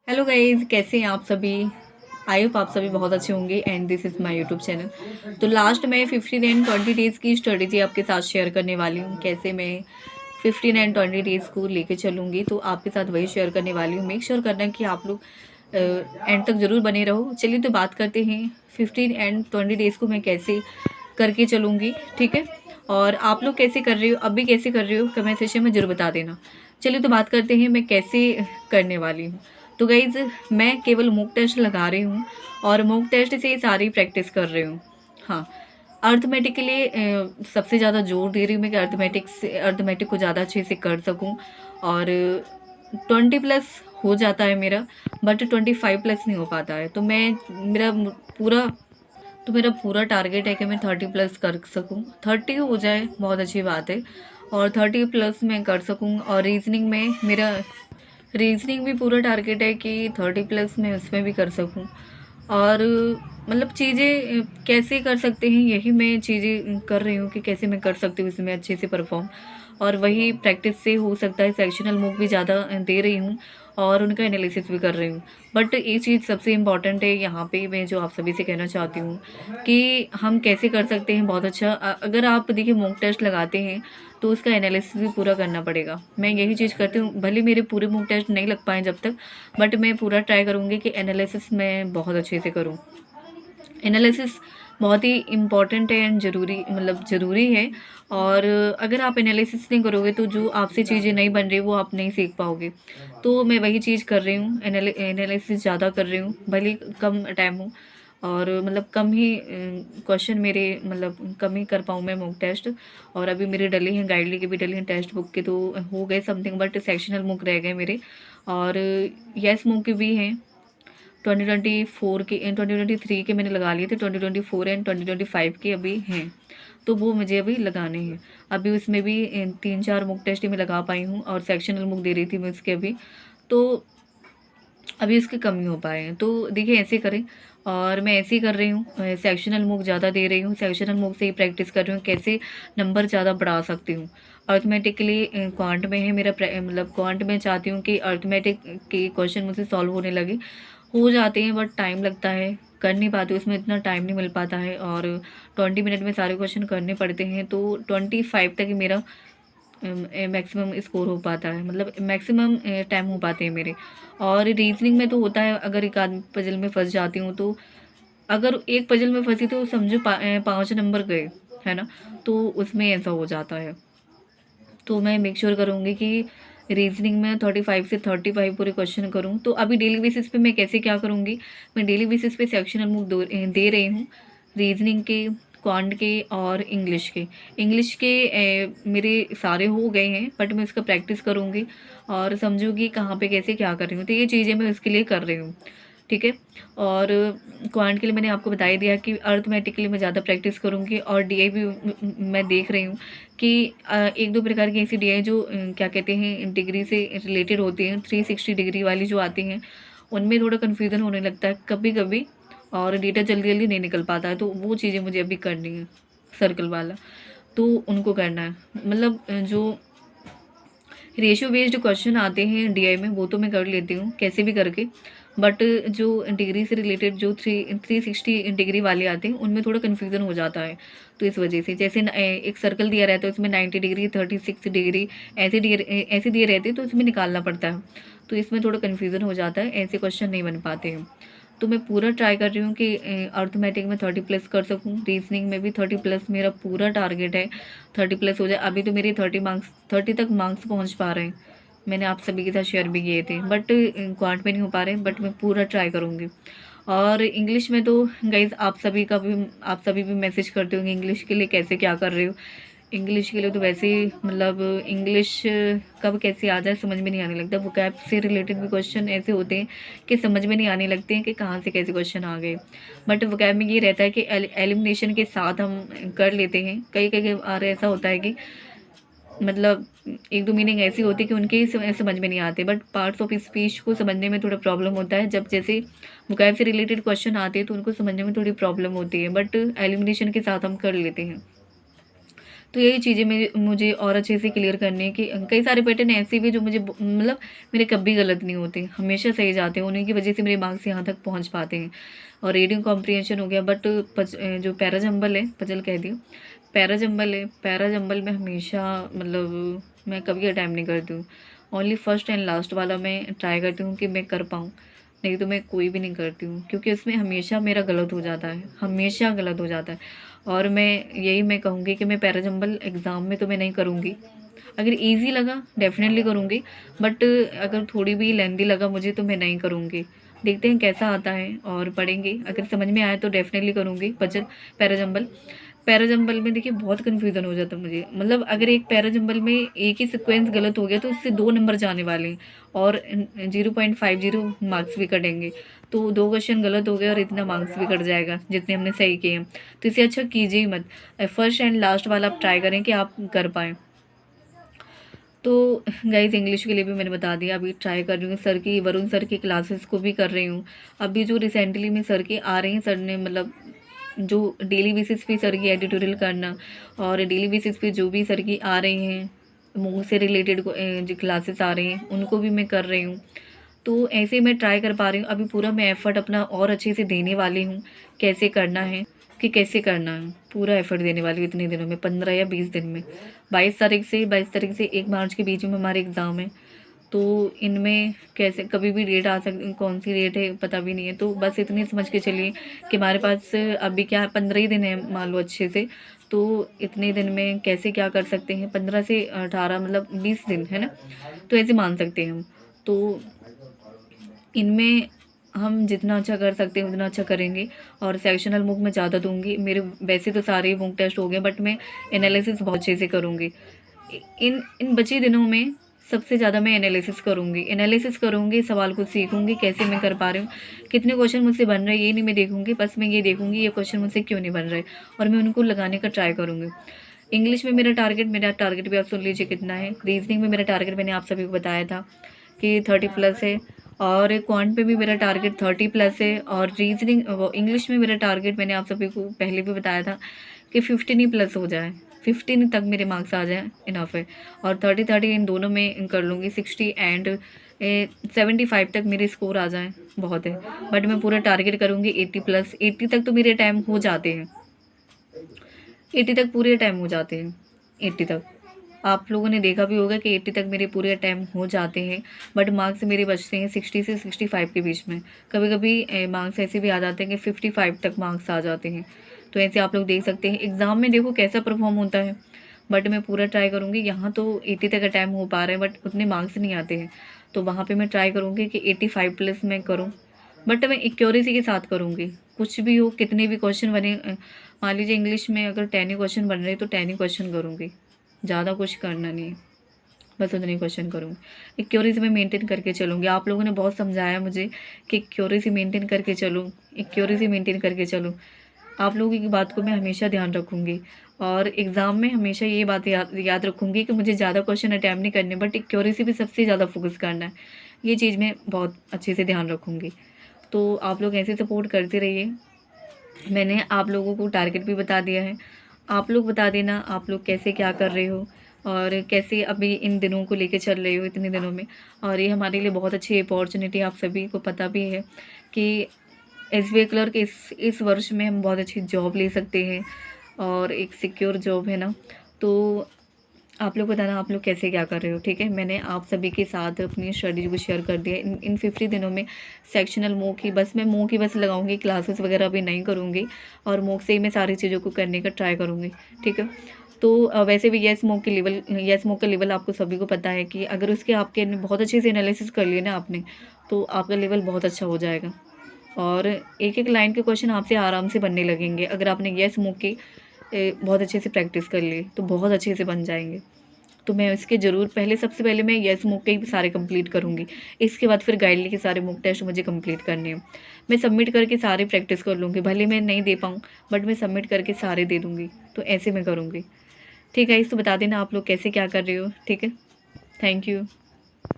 Hello guys, कैसे हैं आप सभी। आई होप आप सभी बहुत अच्छे होंगे and this is my YouTube channel. तो लास्ट में 15 एंड 20 डेज़ की स्ट्रेटेजी आपके साथ शेयर करने वाली हूँ। कैसे मैं 15 एंड 20 डेज़ को लेके चलूँगी, तो आपके साथ वही शेयर करने वाली हूँ। मेक श्योर करना कि आप लोग एंड तक ज़रूर बने रहो। चलिए तो बात करते हैं 15 एंड 20 डेज़ को मैं कैसे करके चलूँगी, ठीक है। और आप लोग कैसे कर रहे हो, अब भी कैसे कर रहे हो, कमेंट सेक्शन में ज़रूर बता देना। चलिए तो बात करते हैं मैं कैसे करने वाली हूँ। तो गाइज, मैं केवल मॉक टेस्ट लगा रही हूँ और मॉक टेस्ट से ही सारी प्रैक्टिस कर रही हूँ। हाँ, अर्थमेटिक के लिए सबसे ज़्यादा जोर दे रही हूँ मैं कि अर्थमेटिक को ज़्यादा अच्छे से कर सकूँ। और 20 प्लस हो जाता है मेरा, बट 25 प्लस नहीं हो पाता है। तो पूरा मेरा पूरा टारगेट है कि मैं 30 प्लस कर सकूं। 30 हो जाए बहुत अच्छी बात है, और 30 प्लस मैं कर सकूं। और रीजनिंग भी पूरा टारगेट है कि 30 प्लस मैं उसमें भी कर सकूं। और मतलब चीज़ें कैसे कर सकते हैं, यही मैं चीज़ें कर रही हूँ कि कैसे मैं कर सकती हूँ इसमें अच्छे से परफॉर्म। और वही प्रैक्टिस से हो सकता है सेक्शनल मूव भी ज़्यादा दे रही हूँ और उनका एनालिसिस भी कर रही हूँ। बट ये चीज़ सबसे इम्पॉर्टेंट है यहाँ पे, मैं जो आप सभी से कहना चाहती हूँ कि हम कैसे कर सकते हैं बहुत अच्छा। अगर आप देखिए मॉक टेस्ट लगाते हैं तो उसका एनालिसिस भी पूरा करना पड़ेगा। मैं यही चीज़ करती हूँ, भले मेरे पूरे मॉक टेस्ट नहीं लग पाए जब तक, बट मैं पूरा ट्राई करूँगी कि एनालिसिस मैं बहुत अच्छे से करूँ। एनालिसिस बहुत ही इम्पॉर्टेंट है एंड ज़रूरी है। और अगर आप एनालिसिस नहीं करोगे तो जो आपसे चीज़ें नहीं बन रही वो आप नहीं सीख पाओगे। तो मैं वही चीज़ कर रही हूँ, एनालिसिस ज़्यादा कर रही हूँ, भले कम टाइम हो। और मतलब कम ही क्वेश्चन मेरे, मतलब कम ही कर पाऊँ मैं मॉक टेस्ट। और अभी मेरे डले हैं, गाइडली के भी डले हैं, टेक्स्ट बुक के तो हो गए समथिंग, बट सेक्शनल मूक रह गए मेरे। और यस मूक के भी हैं। 2023 के मैंने लगा लिए थे, 2024 एंड 2025 के अभी हैं। तो वो मुझे अभी लगाने हैं। अभी उसमें भी 3-4 मुक टेस्ट ही मैं लगा पाई हूँ, और सेक्शनल मुक दे रही थी मैं उसके अभी। तो अभी उसके कम ही हो पाए हैं। तो देखिए ऐसे करें, और मैं ऐसे ही कर रही हूँ। सेक्शनल मूक ज़्यादा दे रही हूँ, सेक्शनल मूक से ही प्रैक्टिस कर रही हूँ कैसे नंबर ज़्यादा बढ़ा सकती हूँ। अर्थमेटिकली क्वांट में है मेरा मतलब क्वांट में चाहती हूँ कि अर्थमेटिक के क्वेश्चन मुझसे सॉल्व होने लगे। हो जाते हैं बट टाइम लगता है, कर नहीं पाती, उसमें इतना टाइम नहीं मिल पाता है। और 20 मिनट में सारे क्वेश्चन करने पड़ते हैं, तो 25 तक ही मेरा मैक्सिमम स्कोर हो पाता है, मतलब मैक्सिमम टाइम हो पाते हैं मेरे। और रीजनिंग में तो होता है, अगर एक आध पजल में फंस जाती हूँ तो, अगर एक पजल में फंसी तो समझो 5 नंबर गए, है ना। तो उसमें ऐसा हो जाता है। तो मैं मेक श्योर करूँगी कि रीजनिंग में 35 से 35 पूरे क्वेश्चन करूँ। तो अभी डेली बेसिस पे मैं कैसे क्या करूँगी, मैं डेली बेसिस पे सेक्शनल मूव दे रही हूँ, रीजनिंग के, क्वांट के और इंग्लिश के मेरे सारे हो गए हैं, बट मैं उसका प्रैक्टिस करूँगी और समझूंगी कहाँ पे कैसे क्या कर रही हूँ। तो ये चीज़ें मैं उसके लिए कर रही हूँ, ठीक है। और क्वांट के लिए मैंने आपको बता ही दिया कि अर्थमेटिक के लिए मैं ज़्यादा प्रैक्टिस करूँगी। और डीआई भी मैं देख रही हूँ कि एक दो प्रकार की ऐसी डीआई जो क्या कहते हैं डिग्री से रिलेटेड होती हैं, 360 डिग्री वाली जो आती हैं, उनमें थोड़ा कन्फ्यूज़न होने लगता है कभी कभी, और डेटा जल्दी जल्दी नहीं निकल पाता है। तो वो चीज़ें मुझे अभी करनी है, सर्कल वाला, तो उनको करना है। मतलब जो रेशियो बेस्ड क्वेश्चन आते हैं डीआई में वो तो मैं कर लेती हूँ कैसे भी करके, बट जो डिग्री से रिलेटेड जो 360 डिग्री वाले आते हैं उनमें थोड़ा कन्फ्यूज़न हो जाता है। तो इस वजह से जैसे एक सर्कल दिया रहता है उसमें 90 डिग्री, 36 डिग्री ऐसे दिए रहते हैं, तो उसमें निकालना पड़ता है। तो इसमें थोड़ा कन्फ्यूज़न हो जाता है, ऐसे क्वेश्चन नहीं बन पाते हैं। तो मैं पूरा ट्राई कर रही हूँ कि अर्थमेटिक में 30 प्लस कर सकूँ, रीजनिंग में भी 30 प्लस मेरा पूरा टारगेट है, 30 प्लस हो जाए। अभी तो मेरे 30 तक मार्क्स पहुँच पा रहे हैं, मैंने आप सभी के साथ शेयर भी किए थे, बट क्वांट में नहीं हो पा रहे, बट मैं पूरा ट्राई करूँगी। और इंग्लिश में तो गाइज आप सभी भी मैसेज करते होंगे इंग्लिश के लिए कैसे क्या कर रहे हो। इंग्लिश के लिए तो वैसे ही मतलब इंग्लिश कब कैसे आ जाए समझ में नहीं आने लगता। वोकैब से रिलेटेड भी क्वेश्चन ऐसे होते हैं कि समझ में नहीं आने लगते हैं कि कहाँ से कैसे क्वेश्चन आ गए। बट वोकैब में ये रहता है कि एलिमिनेशन के साथ हम कर लेते हैं। कई कई बार ऐसा होता है कि मतलब एक दो मीनिंग ऐसी होती है कि उनके ही समझ में नहीं आते, बट पार्ट्स ऑफ स्पीच को समझने में थोड़ा प्रॉब्लम होता है। जब जैसे वोकैब से रिलेटेड क्वेश्चन आते हैं तो उनको समझने में थोड़ी प्रॉब्लम होती है, बट एलिमिनेशन के साथ हम कर लेते हैं। तो यही चीज़ें मुझे और अच्छे से क्लियर करनी है कि कई सारे पैटर्न ऐसे भी जो मुझे मतलब मेरे कभी गलत नहीं होते, हमेशा सही जाते हैं, उन्हीं की वजह से मेरे मार्क्स यहाँ तक पहुँच पाते हैं। और रीडिंग कॉम्प्रिहेंशन हो गया, बट जो पैराजंबल है, पजल कह दी, पैराजंबल है, पैराजंबल में हमेशा मतलब मैं कभी अटैम्प्ट नहीं करती हूँ। ओनली फर्स्ट एंड लास्ट वाला मैं ट्राई करती हूँ कि मैं कर पाऊँ, नहीं तो मैं कोई भी नहीं करती हूँ, क्योंकि उसमें हमेशा मेरा गलत हो जाता है, हमेशा गलत हो जाता है। और मैं कहूँगी कि मैं पैराजंबल एग्ज़ाम में तो मैं नहीं करूँगी। अगर ईज़ी लगा डेफ़िनेटली करूँगी, बट अगर थोड़ी भी लेंदी लगा मुझे तो मैं नहीं करूँगी। देखते हैं कैसा आता है और पढ़ेंगे, अगर समझ में आए तो डेफ़िनेटली करूँगी पजल पैराजंबल। पैराजंबल में देखिए बहुत कन्फ्यूज़न हो जाता है मुझे, मतलब अगर एक पैराजंबल में एक ही सीक्वेंस गलत हो गया तो उससे 2 नंबर जाने वाले हैं और 0.50 मार्क्स भी कटेंगे। तो 2 क्वेश्चन गलत हो गए और इतना मार्क्स भी कट जाएगा जितने हमने सही किए हैं। तो इससे अच्छा कीजिए ही मत। फर्स्ट एंड लास्ट वाला आप ट्राई करें कि आप कर पाएँ। तो गाइस इंग्लिश के लिए भी मैंने बता दिया, अभी ट्राई कर रही हूँ सर की, वरुण सर की क्लासेस को भी कर रही हूँ। अभी जो रिसेंटली में सर की आ रही हैं, सर ने मतलब जो डेली बेसिस पे सर की एडिटोरियल करना, और डेली बेसिस पे जो भी सर की आ रही हैं मूव से रिलेटेड जो क्लासेस आ रही हैं उनको भी मैं कर रही हूँ। तो ऐसे मैं ट्राई कर पा रही हूँ, अभी पूरा मैं एफ़र्ट अपना और अच्छे से देने वाली हूँ, कैसे करना है कि कैसे करना है, पूरा एफ़र्ट देने वाली हूँ इतने दिनों में, 15 या 20 दिन में। 22 तारीख से 1 मार्च के बीच में हमारे एग्ज़ाम है, तो इनमें कैसे कभी भी डेट आ सकती, कौन सी डेट है पता भी नहीं है। तो बस इतनी समझ के चलिए कि हमारे पास अभी क्या 15 ही दिन है मान लो अच्छे से, तो इतने दिन में कैसे क्या कर सकते हैं, 15 से 18 मतलब 20 दिन है ना, तो ऐसे मान सकते हैं हम। तो इनमें हम जितना अच्छा कर सकते हैं उतना अच्छा करेंगे, और सेक्शनल मूक मैं ज़्यादा दूंगी। मेरे वैसे तो सारे मूक टेस्ट हो गए, बट मैं एनालिसिस बहुत अच्छे से करूँगी। इन इन बचे दिनों में सबसे ज़्यादा मैं एनालिसिस करूँगी, सवाल को सीखूँगी कैसे मैं कर पा रही हूँ, कितने क्वेश्चन मुझसे बन रहे हैं ये नहीं मैं देखूँगी, बस मैं ये देखूँगी ये क्वेश्चन मुझसे क्यों नहीं बन रहे, और मैं उनको लगाने का ट्राई करूँगी। इंग्लिश में मेरा टारगेट भी आप सुन लीजिए कितना है। रीजनिंग में मेरा टारगेट मैंने आप सभी को बताया था कि 30+ है, और क्वांट पे भी मेरा टारगेट 30+ है, और रीजनिंग वो इंग्लिश में मेरा टारगेट मैंने आप सभी को पहले भी बताया था कि 15 ही प्लस हो जाए, 15 तक मेरे मार्क्स आ जाए इनफ है। और 30 इन दोनों में कर लूँगी, 60 एंड 75 तक मेरे स्कोर आ जाए बहुत है। बट मैं पूरा टारगेट करूँगी 80+। 80 तक तो मेरे टाइम हो जाते हैं, 80 तक पूरे टाइम हो जाते हैं। 80 तक आप लोगों ने देखा भी होगा कि 80 तक मेरे पूरे टाइम हो जाते हैं, बट मार्क्स मेरे बचते हैं 60 से 65 के बीच में। कभी कभी मार्क्स ऐसे भी आ जाते हैं कि 55 तक मार्क्स आ जाते हैं। तो ऐसे आप लोग देख सकते हैं एग्ज़ाम में देखो कैसा परफॉर्म होता है, बट मैं पूरा ट्राई करूँगी। यहाँ तो 80 तक का टाइम हो पा रहा है, बट उतने मार्क्स नहीं आते हैं, तो वहाँ पर मैं ट्राई करूँगी कि 85+ मैं करूँ, बट मैं एक्यूरेसी के साथ करूँगी। कुछ भी हो, कितने भी क्वेश्चन बने, मान लीजिए इंग्लिश में अगर 10 ही क्वेश्चन बन रहे तो 10 ही क्वेश्चन करूँगी, ज़्यादा कुछ करना नहीं है, बस उतने ही क्वेश्चन करूँगी। एक्यूरेसी में मेंटेन करके चलूँगी। आप लोगों ने बहुत समझाया मुझे कि एक्यूरेसी मेंटेन करके चलूँ, एक्यूरेसी मेंटेन करके चलूँ। आप लोगों की बात को मैं हमेशा ध्यान रखूँगी, और एग्ज़ाम में हमेशा ये बात याद रखूँगी कि मुझे ज़्यादा क्वेश्चन अटैम्प्ट नहीं करने, बट एक्यूरेसी पे सबसे ज़्यादा फोकस करना है। ये चीज़ मैं बहुत अच्छे से ध्यान रखूँगी। तो आप लोग ऐसे सपोर्ट करते रहिए। मैंने आप लोगों को टारगेट भी बता दिया है, आप लोग बता देना आप लोग कैसे क्या कर रहे हो, और कैसे अभी इन दिनों को लेके चल रहे हो इतने दिनों में। और ये हमारे लिए बहुत अच्छी अपॉर्चुनिटी, आप सभी को पता भी है कि एसबीआई क्लर्क इस वर्ष में हम बहुत अच्छी जॉब ले सकते हैं, और एक सिक्योर जॉब है ना। तो आप लोग बताना आप लोग कैसे क्या कर रहे हो, ठीक है। मैंने आप सभी के साथ अपनी स्टडी को शेयर कर दिया। इन 50 दिनों में सेक्शनल मूक ही बस मैं मूक ही बस लगाऊंगी, क्लासेस वगैरह भी नहीं करूँगी, और मूक से ही मैं सारी चीज़ों को करने का ट्राई करूँगी, ठीक है। तो वैसे भी येस मूक का लेवल आपको सभी को पता है कि अगर उसके आपके बहुत अच्छे से एनालिसिस कर लिए ना आपने, तो आपका लेवल बहुत अच्छा हो जाएगा, और एक एक लाइन के क्वेश्चन आपसे आराम से बनने लगेंगे। अगर आपने येस मूक की बहुत अच्छे से प्रैक्टिस कर ली तो बहुत अच्छे से बन जाएंगे। तो मैं इसके ज़रूर सबसे पहले मैं येस मूक के ही सारे कंप्लीट करूँगी। इसके बाद फिर गाइडली के सारे मूक टेस्ट मुझे कंप्लीट करने हैं। मैं सबमिट करके सारे प्रैक्टिस कर लूँगी, भले मैं नहीं दे पाऊँ, बट मैं सबमिट करके सारे दे दूँगी। तो ऐसे मैं करूँगी, ठीक है। इस तो बता देना आप लोग कैसे क्या कर रहे हो, ठीक है। Thank you.